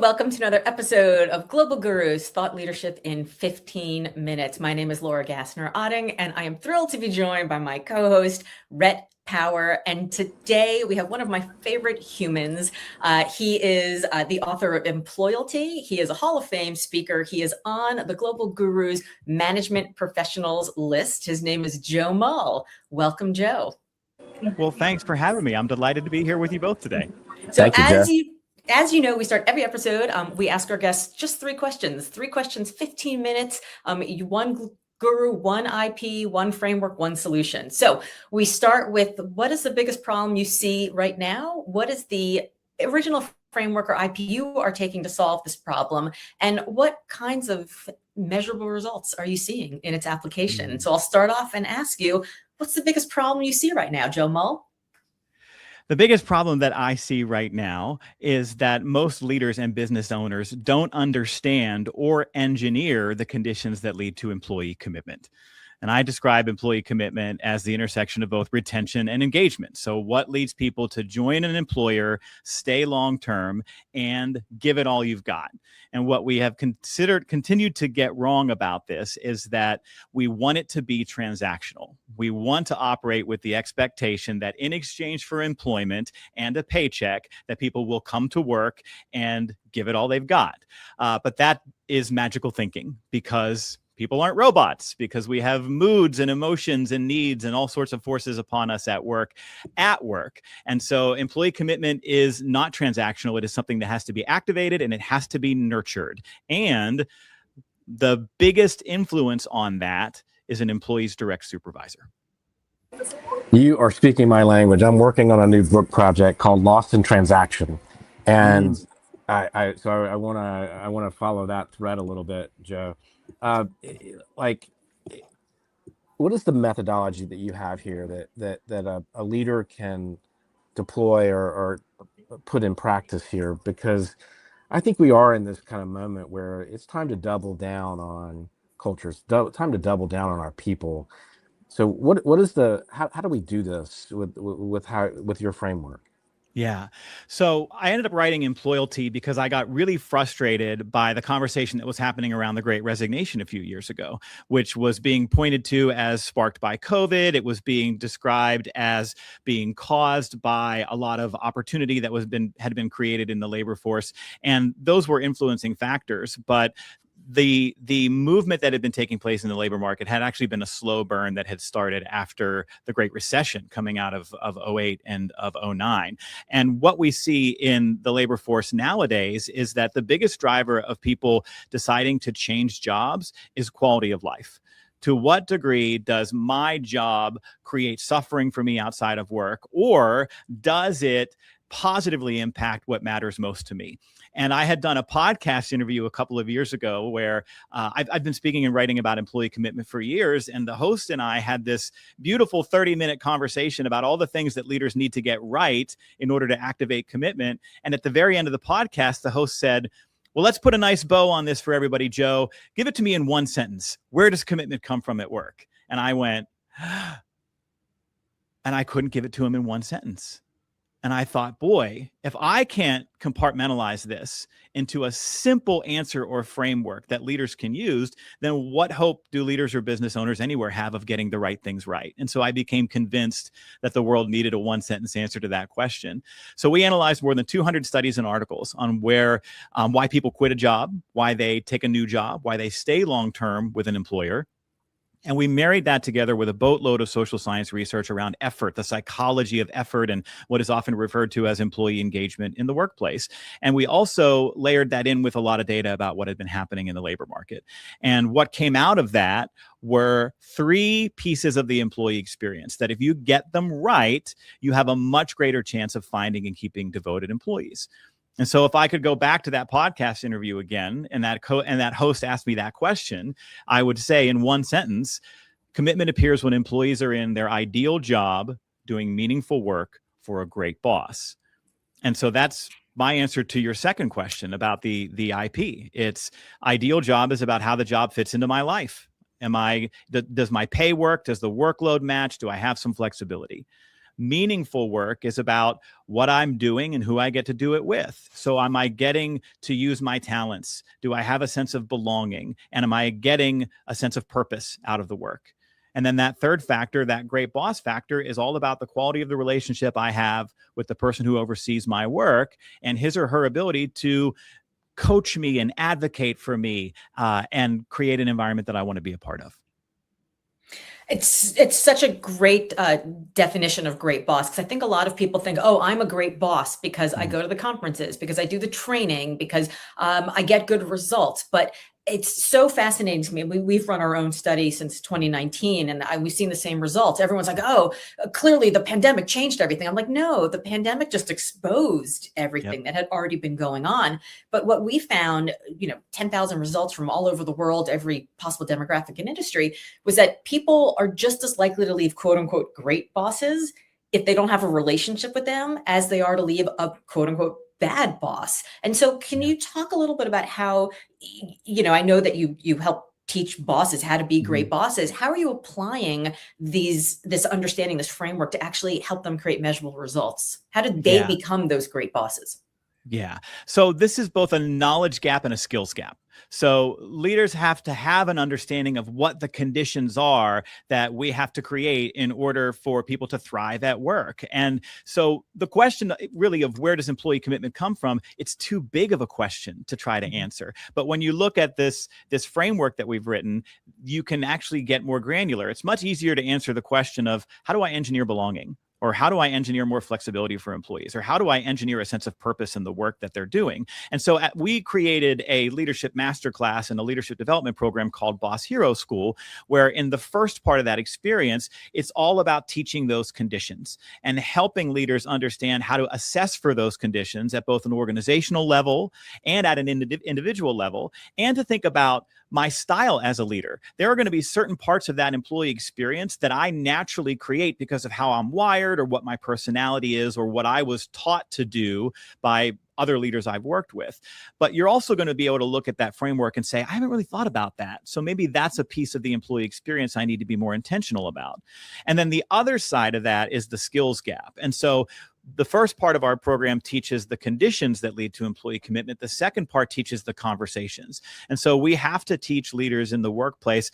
welcome to another episode of Global Gurus, Thought Leadership in 15 Minutes. My name is Laura Gassner Otting, and I am thrilled to be joined by my co-host, Rhett. And today we have one of my favorite humans. He is the author of Employalty. He is a Hall of Fame speaker. He is on the Global Gurus Management Professionals list. His name is Joe Mull. Welcome, Joe. Well, thanks for having me. I'm delighted to be here with you both today. So as you know, we start every episode. We ask our guests just 3 questions. 3 questions, 15 minutes. One guru, one IP, one framework, one solution. So we start with, what is the biggest problem you see right now? What is the original framework or IP you are taking to solve this problem? And what kinds of measurable results are you seeing in its application? So I'll start off and ask you, what's the biggest problem you see right now, Joe Mull? The biggest problem that I see right now is that most leaders and business owners don't understand or engineer the conditions that lead to employee commitment. And I describe employee commitment as the intersection of both retention and engagement. So what leads people to join an employer, stay long-term, and give it all you've got? And what we have continued to get wrong about this is that we want it to be transactional. We want to operate with the expectation that in exchange for employment and a paycheck, that people will come to work and give it all they've got. But that is magical thinking, because people aren't robots, because we have moods and emotions and needs and all sorts of forces upon us at work. And so employee commitment is not transactional. It is something that has to be activated and it has to be nurtured. And the biggest influence on that is an employee's direct supervisor. You are speaking my language. I'm working on a new book project called Lost in Transaction. And I want to follow that thread a little bit, Joe. What is the methodology that you have here that a leader can deploy or put in practice here? Because I think we are in this kind of moment where it's time to double down on cultures, time to double down on our people. So what is how do we do this with your framework? Yeah. So I ended up writing Employalty because I got really frustrated by the conversation that was happening around the Great Resignation a few years ago, which was being pointed to as sparked by COVID. It was being described as being caused by a lot of opportunity that had been created in the labor force. And those were influencing factors. But the movement that had been taking place in the labor market had actually been a slow burn that had started after the Great Recession coming out of 08 and of 09. And what we see in the labor force nowadays is that the biggest driver of people deciding to change jobs is quality of life. To what degree does my job create suffering for me outside of work, or does it positively impact what matters most to me? And I had done a podcast interview a couple of years ago where I've been speaking and writing about employee commitment for years. And the host and I had this beautiful 30-minute conversation about all the things that leaders need to get right in order to activate commitment. And at the very end of the podcast, the host said, "Well, let's put a nice bow on this for everybody, Joe. Give it to me in one sentence. Where does commitment come from at work?" And I went, and I couldn't give it to him in one sentence. And I thought, boy, if I can't compartmentalize this into a simple answer or framework that leaders can use, then what hope do leaders or business owners anywhere have of getting the right things right? And so I became convinced that the world needed a one-sentence answer to that question. So we analyzed more than 200 studies and articles on why people quit a job, why they take a new job, why they stay long-term with an employer. And we married that together with a boatload of social science research around effort, the psychology of effort, and what is often referred to as employee engagement in the workplace. And we also layered that in with a lot of data about what had been happening in the labor market. And what came out of that were 3 pieces of the employee experience that if you get them right, you have a much greater chance of finding and keeping devoted employees. And so if I could go back to that podcast interview again, and that host asked me that question, I would say in one sentence, commitment appears when employees are in their ideal job, doing meaningful work for a great boss. And so that's my answer to your second question about the IP. It's ideal job is about how the job fits into my life. Does my pay work? Does the workload match? Do I have some flexibility? Meaningful work is about what I'm doing and who I get to do it with. So am I getting to use my talents? Do I have a sense of belonging? And am I getting a sense of purpose out of the work? And then that third factor, that great boss factor, is all about the quality of the relationship I have with the person who oversees my work and his or her ability to coach me and advocate for me and create an environment that I want to be a part of. It's such a great definition of great boss, because I think a lot of people think, oh, I'm a great boss because I go to the conferences, because I do the training, because I get good results. But it's so fascinating to me. We've run our own study since 2019, and we've seen the same results. Everyone's like, oh, clearly the pandemic changed everything. I'm like, no, the pandemic just exposed everything that had already been going on. But what we found, 10,000 results from all over the world, every possible demographic and industry, was that people are just as likely to leave quote unquote great bosses if they don't have a relationship with them as they are to leave a quote unquote bad boss. And so can you talk a little bit about how, I know that you help teach bosses how to be great bosses. How are you applying this understanding, this framework, to actually help them create measurable results? How did they become those great bosses? Yeah. So this is both a knowledge gap and a skills gap. So leaders have to have an understanding of what the conditions are that we have to create in order for people to thrive at work. And so the question really of where does employee commitment come from, it's too big of a question to try to answer. But when you look at this framework that we've written, you can actually get more granular. It's much easier to answer the question of how do I engineer belonging? Or how do I engineer more flexibility for employees? Or how do I engineer a sense of purpose in the work that they're doing? And so we created a leadership masterclass and a leadership development program called Boss Hero School, where in the first part of that experience, it's all about teaching those conditions and helping leaders understand how to assess for those conditions at both an organizational level and at an individual level, and to think about my style as a leader. There are going to be certain parts of that employee experience that I naturally create because of how I'm wired or what my personality is or what I was taught to do by other leaders I've worked with. But you're also going to be able to look at that framework and say, I haven't really thought about that. So maybe that's a piece of the employee experience I need to be more intentional about. And then the other side of that is the skills gap. And so the first part of our program teaches the conditions that lead to employee commitment. The second part teaches the conversations. And so we have to teach leaders in the workplace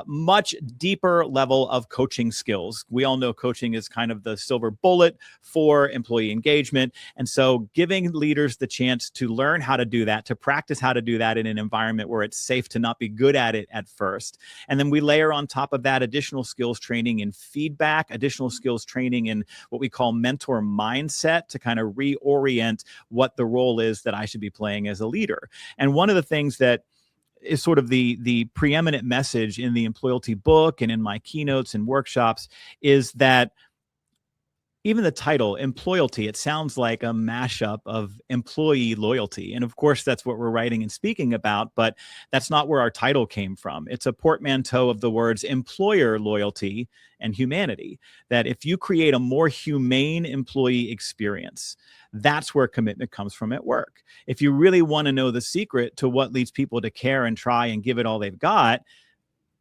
much deeper level of coaching skills. We all know coaching is kind of the silver bullet for employee engagement. And so giving leaders the chance to learn how to do that, to practice how to do that in an environment where it's safe to not be good at it at first. And then we layer on top of that additional skills training in feedback, additional skills training in what we call mentor mindset to kind of reorient what the role is that I should be playing as a leader. And one of the things that is sort of the preeminent message in the Employalty book and in my keynotes and workshops is that even the title, Employalty, it sounds like a mashup of employee loyalty. And of course, that's what we're writing and speaking about, but that's not where our title came from. It's a portmanteau of the words employer loyalty and humanity, that if you create a more humane employee experience, that's where commitment comes from at work. If you really want to know the secret to what leads people to care and try and give it all they've got,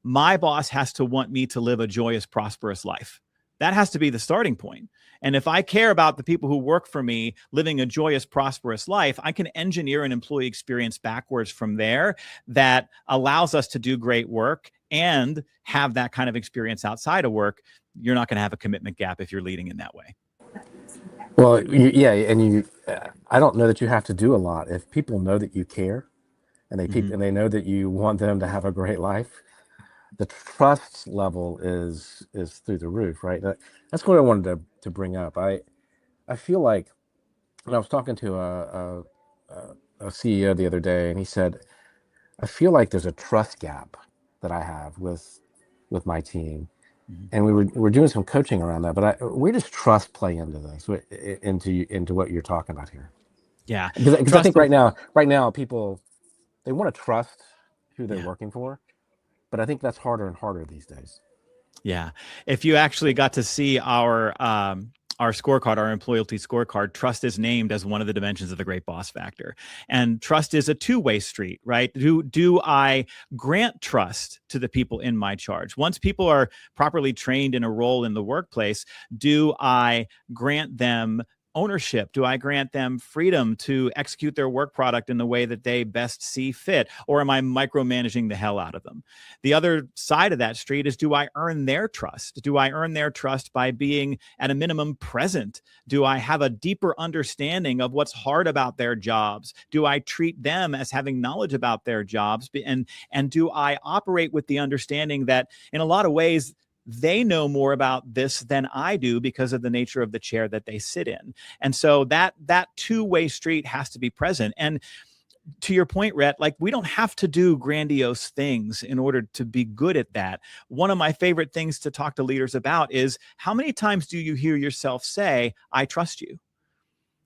my boss has to want me to live a joyous, prosperous life. That has to be the starting point. And if I care about the people who work for me living a joyous, prosperous life, I can engineer an employee experience backwards from there that allows us to do great work and have that kind of experience outside of work. You're not going to have a commitment gap if you're leading in that way. Well, I don't know that you have to do a lot. If people know that you care and they know that you want them to have a great life, the trust level is through the roof, right? That's what I wanted to bring up. I feel like when I was talking to a CEO the other day, and he said, I feel like there's a trust gap that I have with my team. And we're doing some coaching around that, but where does trust play into this, into what you're talking about here? Yeah, Because I think right now people, they want to trust who they're working for, but I think that's harder and harder these days. Yeah. If you actually got to see our our scorecard, our Employalty scorecard, trust is named as one of the dimensions of the great boss factor. And trust is a two-way street, right? Do I grant trust to the people in my charge? Once people are properly trained in a role in the workplace, do I grant them ownership? Do I grant them freedom to execute their work product in the way that they best see fit? Or am I micromanaging the hell out of them? The other side of that street is, do I earn their trust? Do I earn their trust by being at a minimum present? Do I have a deeper understanding of what's hard about their jobs? Do I treat them as having knowledge about their jobs? And do I operate with the understanding that in a lot of ways, they know more about this than I do because of the nature of the chair that they sit in. And so that two-way street has to be present. And to your point, Rhett, like, we don't have to do grandiose things in order to be good at that. One of my favorite things to talk to leaders about is, how many times do you hear yourself say, I trust you?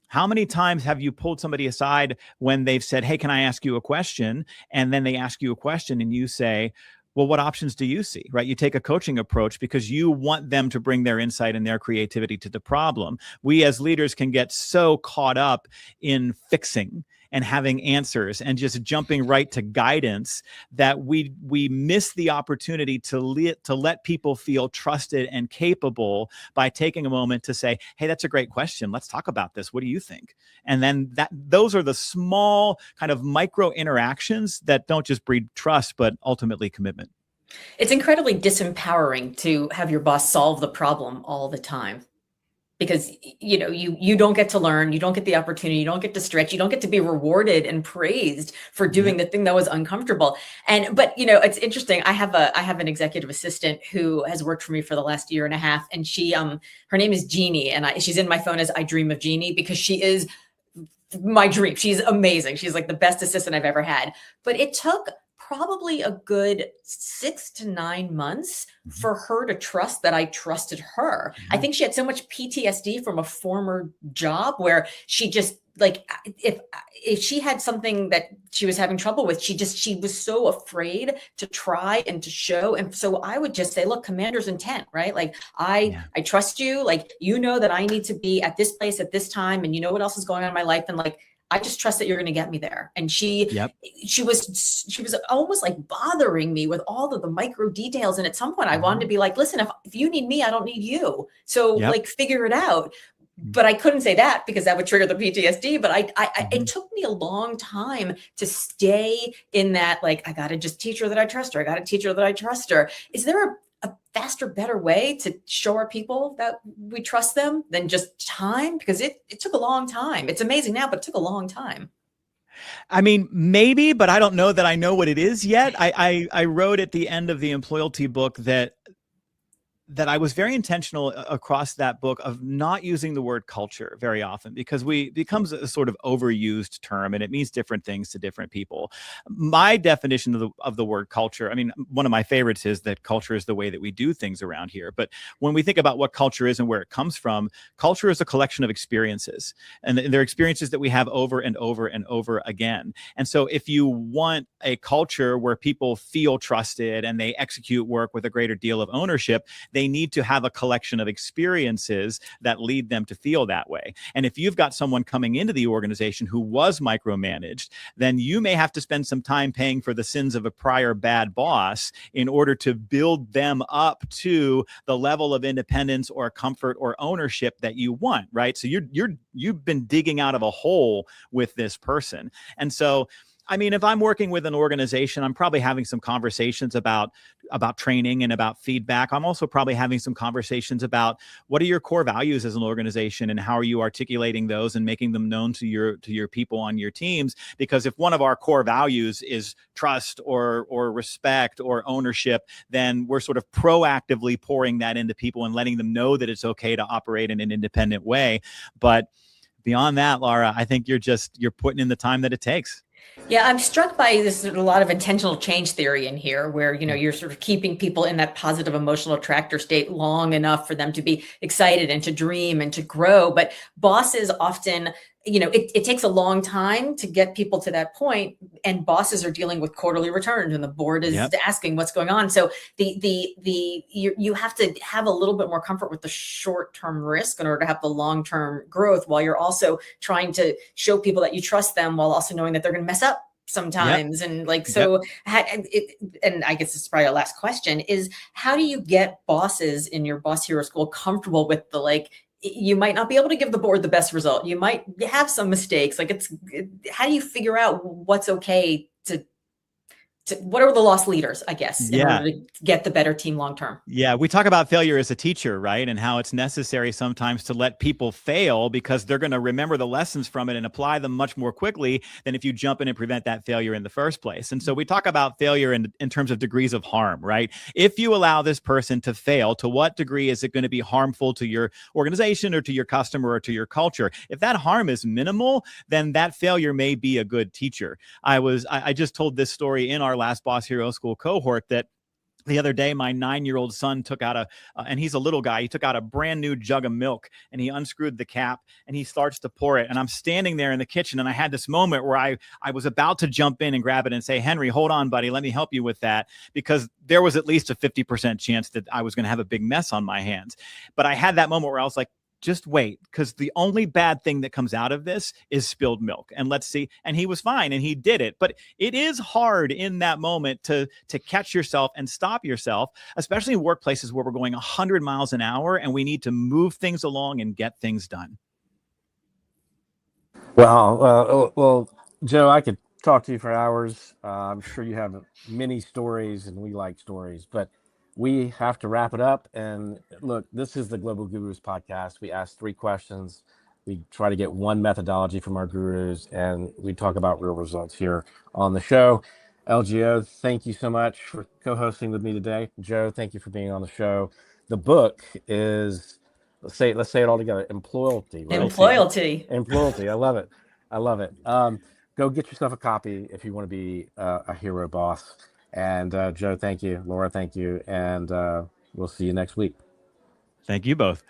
How many times have you pulled somebody aside when they've said, hey, can I ask you a question? And then they ask you a question and you say, well, what options do you see, right? You take a coaching approach because you want them to bring their insight and their creativity to the problem. We as leaders can get so caught up in fixing and having answers and just jumping right to guidance that we miss the opportunity to let people feel trusted and capable by taking a moment to say, hey, that's a great question. Let's talk about this. What do you think? And then those are the small kind of micro interactions that don't just breed trust, but ultimately commitment. It's incredibly disempowering to have your boss solve the problem all the time. Because, you know, you don't get to learn, you don't get the opportunity, you don't get to stretch, you don't get to be rewarded and praised for doing the thing that was uncomfortable. But you know, it's interesting. I have an executive assistant who has worked for me for the last year and a half, and she her name is Jeannie, and she's in my phone as I dream of Jeannie, because she is my dream. She's amazing. She's like the best assistant I've ever had. But it took probably a good 6 to 9 months for her to trust that I trusted her. I think she had so much PTSD from a former job where she just, like, if she had something that she was having trouble with, she was so afraid to try and to show. And so I would just say, look, commander's intent, right? Like, I trust you. Like, you know that I need to be at this place at this time, and you know what else is going on in my life. And like, I just trust that you're going to get me there. And she was almost like bothering me with all of the micro details. And at some point I wanted to be like, listen, if you need me, I don't need you. So like, figure it out. But I couldn't say that because that would trigger the PTSD. But it took me a long time to stay in that, like, I got to just teach her that I trust her. I got to teach her that I trust her. Is there a faster, better way to show our people that we trust them than just time? Because it took a long time. It's amazing now, but it took a long time. I mean, maybe, but I don't know that I know what it is yet. I wrote at the end of the Employalty book that I was very intentional across that book of not using the word culture very often, because it becomes a sort of overused term and it means different things to different people. My definition of the word culture, I mean, one of my favorites is that culture is the way that we do things around here. But when we think about what culture is and where it comes from, culture is a collection of experiences, and they're experiences that we have over and over and over again. And so if you want a culture where people feel trusted and they execute work with a greater deal of ownership, they need to have a collection of experiences that lead them to feel that way. And if you've got someone coming into the organization who was micromanaged, then you may have to spend some time paying for the sins of a prior bad boss in order to build them up to the level of independence or comfort or ownership that you want, right? So you've been digging out of a hole with this person. And so, I mean, if I'm working with an organization, I'm probably having some conversations about training and about feedback. I'm also probably having some conversations about what are your core values as an organization and how are you articulating those and making them known to your people on your teams. Because if one of our core values is trust or respect or ownership, then we're sort of proactively pouring that into people and letting them know that it's okay to operate in an independent way. But beyond that, Laura, I think you're putting in the time that it takes. Yeah, I'm struck by this, a lot of intentional change theory in here, where, you know, you're sort of keeping people in that positive emotional attractor state long enough for them to be excited and to dream and to grow. But bosses often it takes a long time to get people to that point, and bosses are dealing with quarterly returns and the board is asking what's going on. So you have to have a little bit more comfort with the short-term risk in order to have the long-term growth, while you're also trying to show people that you trust them, while also knowing that they're going to mess up sometimes. And and I guess this is probably our last question, is how do you get bosses in your Boss Hero School comfortable with the, you might not be able to give the board the best result. You might have some mistakes. How do you figure out what's okay to what are the lost leaders, I guess, in order to get the better team long-term? Yeah. We talk about failure as a teacher, right? And how it's necessary sometimes to let people fail because they're going to remember the lessons from it and apply them much more quickly than if you jump in and prevent that failure in the first place. And so we talk about failure in terms of degrees of harm, right? If you allow this person to fail, to what degree is it going to be harmful to your organization or to your customer or to your culture? If that harm is minimal, then that failure may be a good teacher. I just told this story in our last Boss Hero School cohort that the other day, my 9-year-old son took out and he's a little guy, he took out a brand new jug of milk and he unscrewed the cap and he starts to pour it. And I'm standing there in the kitchen and I had this moment where I was about to jump in and grab it and say, Henry, hold on, buddy, let me help you with that. Because there was at least a 50% chance that I was going to have a big mess on my hands. But I had that moment where I was like, just wait, because the only bad thing that comes out of this is spilled milk. And let's see. And he was fine and he did it. But it is hard in that moment to catch yourself and stop yourself, especially in workplaces where we're going 100 miles an hour and we need to move things along and get things done. Well, Joe, I could talk to you for hours. I'm sure you have many stories and we like stories, but we have to wrap it up. And look, this is the Global Gurus podcast. We ask 3 questions. We try to get one methodology from our gurus, and we talk about real results here on the show. LGO, thank you so much for co-hosting with me today. Joe, thank you for being on the show. The book is, let's say it all together, Employalty. Right? Employalty. I love it. Go get yourself a copy if you want to be a hero boss. And Joe, thank you. Laura, thank you. And we'll see you next week. Thank you both.